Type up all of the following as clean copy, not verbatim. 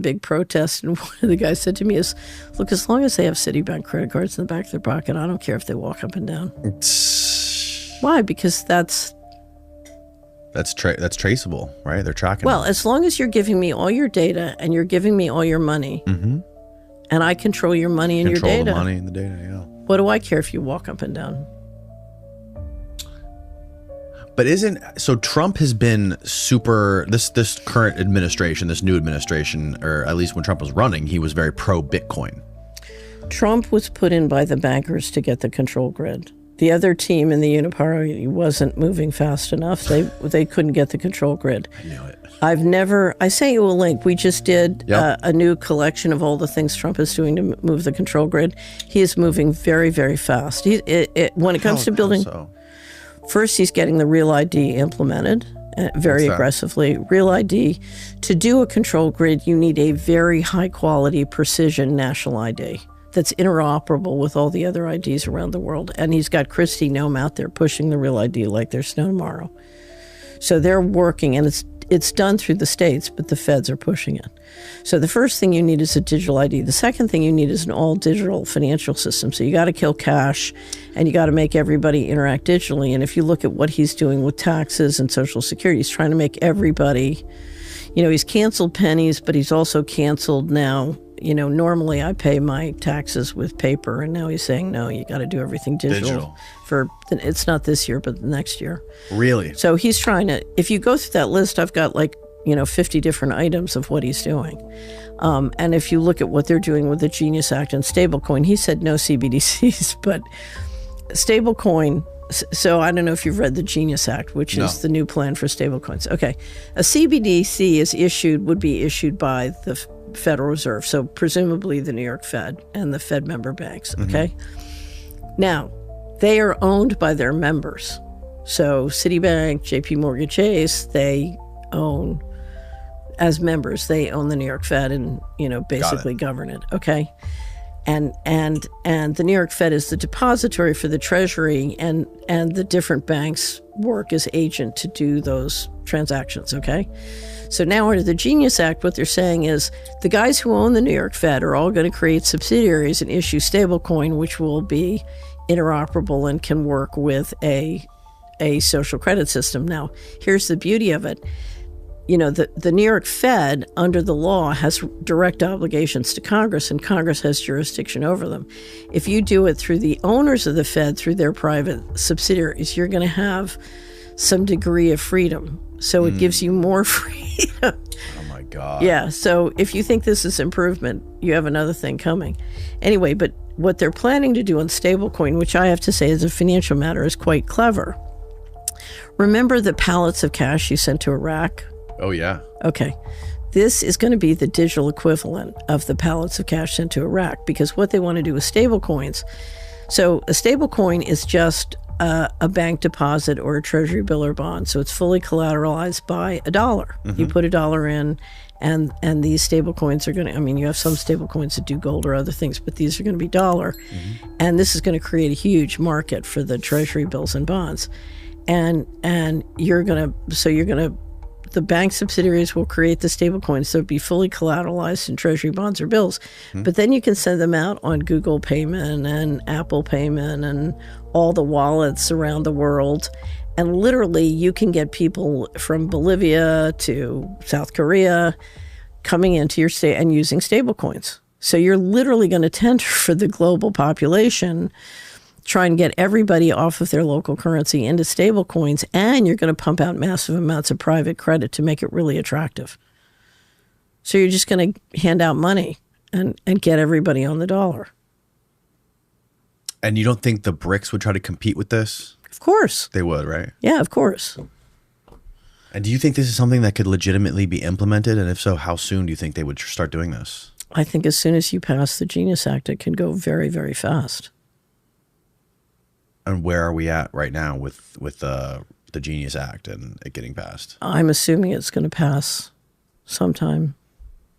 big protest, and one of the guys said to me is, look, as long as they have Citibank credit cards in the back of their pocket, I don't care if they walk up and down. Why? Because that's traceable, right? They're tracking. Well, as long as you're giving me all your data and you're giving me all your money, and I control your money and your data. Control the money and the data, yeah. What do I care if you walk up and down? But so Trump has been this current administration, this new administration, or at least when Trump was running, he was very pro-Bitcoin. Trump was put in by the bankers to get the control grid. The other team in the Uniparty wasn't moving fast enough. They couldn't get the control grid. I knew it. I sent you a link. We just did a new collection of all the things Trump is doing to move the control grid. He is moving very, very fast. When it comes to building, first he's getting the Real ID implemented very aggressively. Real ID, to do a control grid, you need a very high quality precision national ID that's interoperable with all the other IDs around the world. And he's got Kristi Noem out there pushing the Real ID like there's no tomorrow. So they're working, and it's done through the states, but the feds are pushing it. So the first thing you need is a digital ID. The second thing you need is an all-digital financial system. So you got to kill cash, and you got to make everybody interact digitally. And if you look at what he's doing with taxes and Social Security, he's trying to make everybody, he's canceled pennies, but he's also canceled now. Normally I pay my taxes with paper, and now he's saying, no, you got to do everything digital. It's not this year, but the next year. Really? So he's trying to, if you go through that list, I've got 50 different items of what he's doing. And if you look at what they're doing with the Genius Act and stablecoin, he said no CBDCs, but stablecoin. So I don't know if you've read the Genius Act, which is the new plan for stablecoins. Okay. A CBDC would be issued by the Federal Reserve, so presumably the New York Fed and the Fed member banks, okay? Now, they are owned by their members. So Citibank, JP Morgan Chase, they own, as members, they own the New York Fed and, basically govern it, okay? And the New York Fed is the depository for the Treasury, and the different banks work as agent to do those transactions, okay? So now under the Genius Act, what they're saying is the guys who own the New York Fed are all going to create subsidiaries and issue stablecoin, which will be interoperable and can work with a social credit system. Now, here's the beauty of it. The New York Fed, under the law, has direct obligations to Congress, and Congress has jurisdiction over them. If you do it through the owners of the Fed, through their private subsidiaries, you're going to have some degree of freedom. So it gives you more freedom. Oh, my God. Yeah, so if you think this is improvement, you have another thing coming. Anyway, but what they're planning to do on stablecoin, which I have to say as a financial matter is quite clever. Remember the pallets of cash you sent to Iraq? Oh, yeah. Okay. This is going to be the digital equivalent of the pallets of cash sent to Iraq, because what they want to do with stablecoins. So a stablecoin is just a bank deposit or a treasury bill or bond. So it's fully collateralized by $1. Mm-hmm. You put $1 in, and these stablecoins are going to, you have some stablecoins that do gold or other things, but these are going to be $1. Mm-hmm. And this is going to create a huge market for the treasury bills and bonds. And the bank subsidiaries will create the stablecoins, so it'll be fully collateralized in treasury bonds or bills. Mm-hmm. But then you can send them out on Google Payment and Apple Payment and all the wallets around the world. And literally, you can get people from Bolivia to South Korea coming into your state and using stablecoins. So you're literally going to tender for the global population, try and get everybody off of their local currency into stable coins, and you're going to pump out massive amounts of private credit to make it really attractive. So you're just going to hand out money and get everybody on the dollar. And you don't think the BRICS would try to compete with this? Of course. They would, right? Yeah, of course. And do you think this is something that could legitimately be implemented? And if so, how soon do you think they would start doing this? I think as soon as you pass the Genius Act, it can go very, very fast. And where are we at right now with the Genius Act and it getting passed? I'm assuming it's going to pass sometime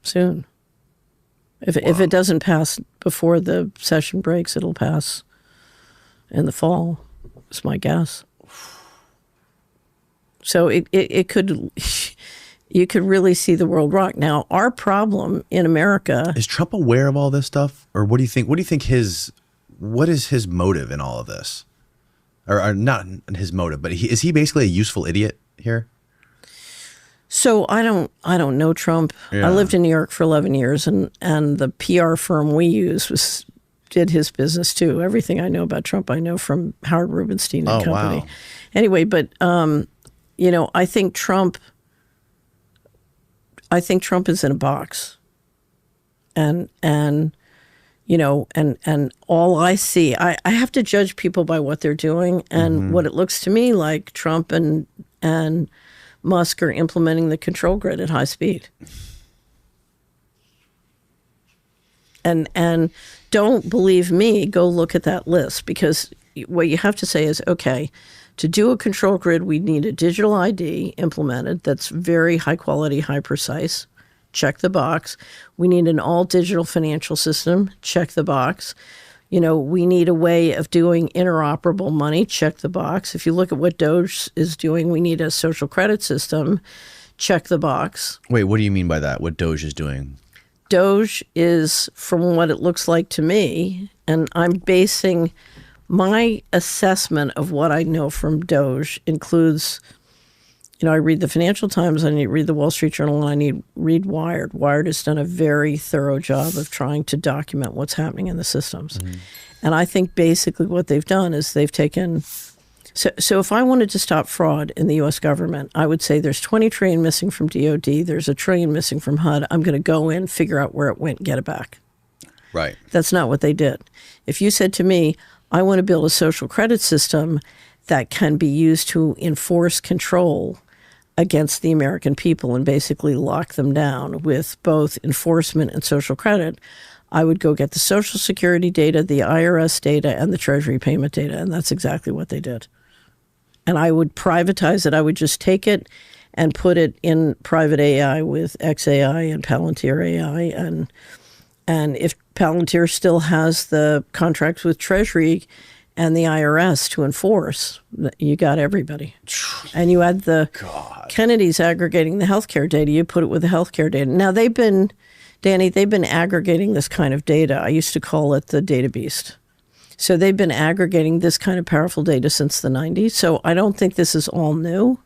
soon. If it doesn't pass before the session breaks, it'll pass in the fall, is my guess. So it could, you could really see the world rock. Now, our problem in America, Is Trump aware of all this stuff, or what do you think? What do you think what is his motive in all of this, or not his motive, but is he basically a useful idiot here? so I don't know Trump. Yeah. I lived in New York for 11 years, and the PR firm we used did his business too. Everything I know about Trump, I know from Howard Rubenstein and company. Wow. Anyway, but I think Trump is in a box, and all I see, I have to judge people by what they're doing, and what it looks to me like Trump and Musk are implementing the control grid at high speed. And don't believe me, go look at that list, because what you have to say is, okay, to do a control grid, we need a digital ID implemented that's very high quality, high precise. Check the box. We need an all digital financial system. Check the box. We need a way of doing interoperable money. Check the box. If you look at what Doge is doing, we need a social credit system. Check the box. Wait, what do you mean by that? What Doge is doing? Doge is, from what it looks like to me, and I'm basing my assessment of what I know from Doge includes, I read the Financial Times, I need to read the Wall Street Journal, and I need to read Wired. Wired has done a very thorough job of trying to document what's happening in the systems. And I think basically what they've done is they've taken, so if I wanted to stop fraud in the U.S. government, I would say there's 20 trillion missing from DOD, there's $1 trillion missing from HUD. I'm going to go in, figure out where it went, and get it back. Right. That's not what they did. If you said to me, I want to build a social credit system that can be used to enforce control against the American people and basically lock them down with both enforcement and social credit, I would go get the Social Security data, the IRS data, and the Treasury payment data. And that's exactly what they did. And I would privatize it. I would just take it and put it in private AI with XAI and Palantir AI. And if Palantir still has the contracts with Treasury and the IRS to enforce, you got everybody. And you add Kennedy's aggregating the healthcare data, you put it with the healthcare data. Now they've been aggregating this kind of data. I used to call it the data beast. So they've been aggregating this kind of powerful data since the 90s. So I don't think this is all new.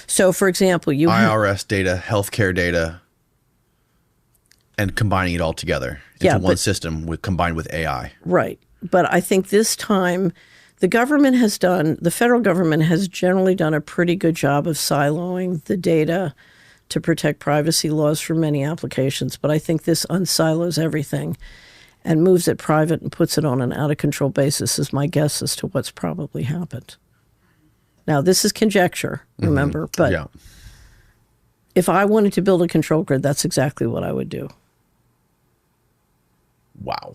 So for example, IRS data, healthcare data, and combining it all together into one system combined with AI. Right. But I think this time the federal government has generally done a pretty good job of siloing the data to protect privacy laws for many applications. But I think this unsilos everything and moves it private and puts it on an out-of-control basis is my guess as to what's probably happened. Now, this is conjecture, remember, but if I wanted to build a control grid, that's exactly what I would do. Wow.